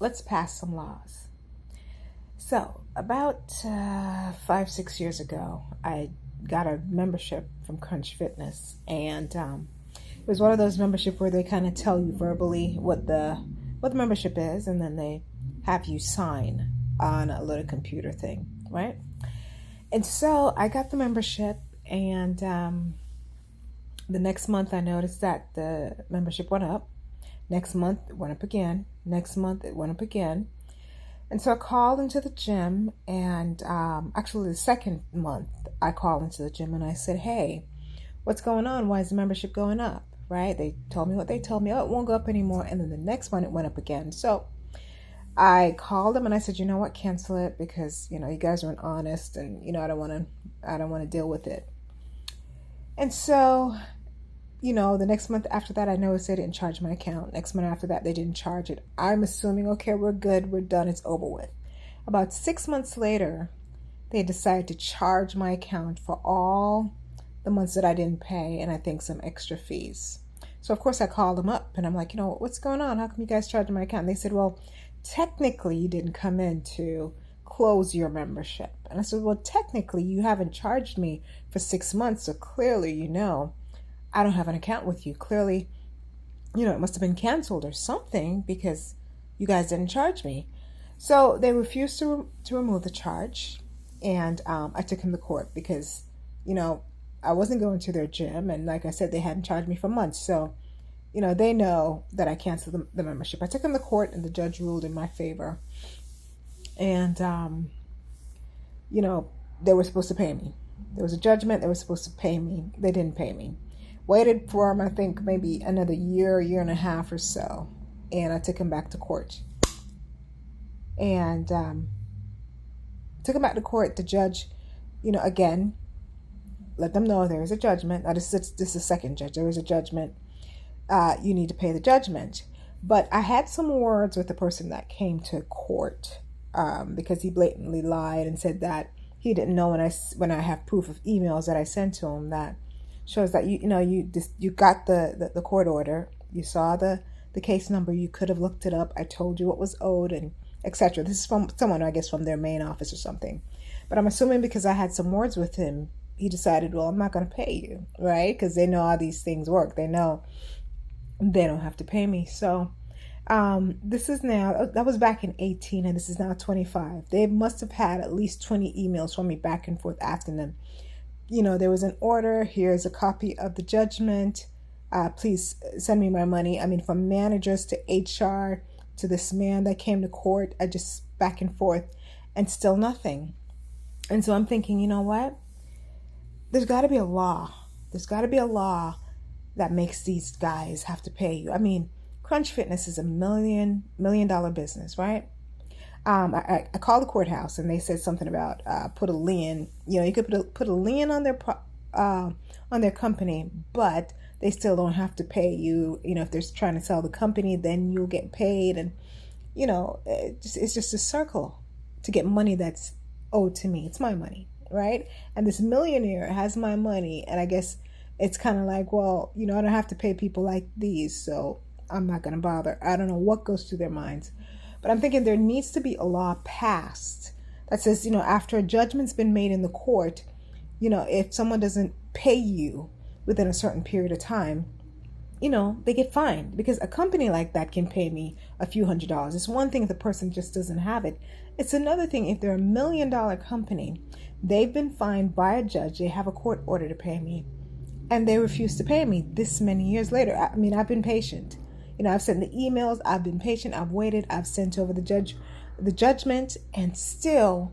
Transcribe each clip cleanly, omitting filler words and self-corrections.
let's pass some laws. So, about 5, 6 years ago, I got a membership from Crunch Fitness, and it was one of those membership where they kind of tell you verbally what the membership is, and then they have you sign on a little computer thing, right? And so I got the membership, and the next month I noticed that the membership went up. Next month it went up again. Next month it went up again. And so I called into the gym, and actually the second month I called into the gym and I said, hey, what's going on? Why is the membership going up? Right? They told me what they told me. Oh, it won't go up anymore. And then the next one it went up again. So I called them and I said, you know what, cancel it because, you guys aren't honest, and, I don't want to deal with it. And so, the next month after that, I noticed they didn't charge my account. Next month after that, they didn't charge it. I'm assuming, okay, we're good. We're done. It's over with. About 6 months later, they decided to charge my account for all the months that I didn't pay, and I think some extra fees. So, of course, I called them up and I'm like, what's going on? How come you guys charging my account? And they said, well, technically you didn't come in to close your membership. And I said, well, technically you haven't charged me for 6 months, so clearly I don't have an account with you. Clearly, it must have been canceled or something because you guys didn't charge me. So they refused to remove the charge, and I took him to court because I wasn't going to their gym, and like I said, they hadn't charged me for months. So they know that I canceled the membership. I took them to court, and the judge ruled in my favor. And, they were supposed to pay me. There was a judgment. They were supposed to pay me. They didn't pay me. Waited for them, I think, maybe another year and a half or so. And I took him back to court. And took him back to court. The judge, again, let them know there is a judgment. Now, this is the second judge. There is a judgment. You need to pay the judgment. But I had some words with the person that came to court because he blatantly lied and said that he didn't know when I have proof of emails that I sent to him that shows that you got the court order, you saw the case number, you could have looked it up. I told you what was owed and etc. This is from someone, I guess, from their main office or something. But I'm assuming because I had some words with him, he decided, well, I'm not going to pay you, right? Because they know how these things work. They know they don't have to pay me. So this is now, that was back in 18, and this is now 25. They must have had at least 20 emails from me back and forth asking them, there was an order. Here's a copy of the judgment. Please send me my money. I mean, from managers to HR to this man that came to court, I just back and forth, and still nothing. And so I'm thinking, you know what? There's got to be a law. There's got to be a law that makes these guys have to pay you. I mean, Crunch Fitness is a $1 million business, right? I called the courthouse and they said something about put a lien. You could put a lien on their company, but they still don't have to pay you. If they're trying to sell the company, then you'll get paid, and it's just a circle to get money that's owed to me. It's my money, right? And this millionaire has my money, and I guess it's kind of like, well, I don't have to pay people like these, so I'm not going to bother. I don't know what goes through their minds. But I'm thinking there needs to be a law passed that says, after a judgment's been made in the court, if someone doesn't pay you within a certain period of time, they get fined. Because a company like that can pay me a few $100s. It's one thing if the person just doesn't have it. It's another thing if they're $1 million company, they've been fined by a judge, they have a court order to pay me, and they refuse to pay me this many years later. I mean, I've been patient. I've sent the emails, I've been patient, I've waited, I've sent over the judgment, and still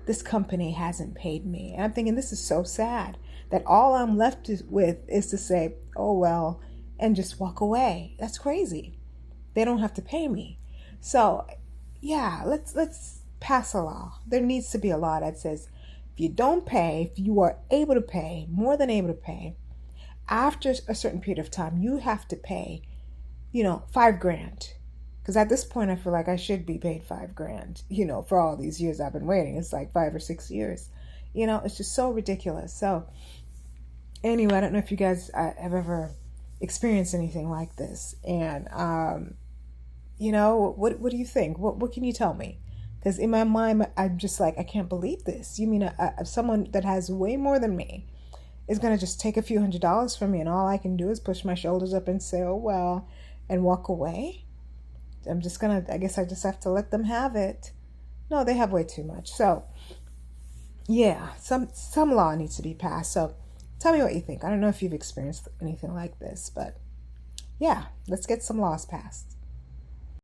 this company hasn't paid me. And I'm thinking, this is so sad that all I'm left with is to say, oh, well, and just walk away. That's crazy. They don't have to pay me. So, yeah, let's pass a law. There needs to be a law that says if you don't pay, if you are able to pay, more than able to pay, after a certain period of time, you have to pay $5,000. Because at this point, I feel like I should be paid $5,000, for all these years I've been waiting. It's like 5 or 6 years. It's just so ridiculous. So anyway, I don't know if you guys have ever experienced anything like this. And What do you think? What can you tell me? Because in my mind, I'm just like, I can't believe this. You mean someone that has way more than me is going to just take a few $100s from me, and all I can do is push my shoulders up and say, oh, well, and walk away? I guess I just have to let them have it. No, they have way too much. So, yeah, some law needs to be passed. So, tell me what you think. I don't know if you've experienced anything like this, but yeah, let's get some laws passed.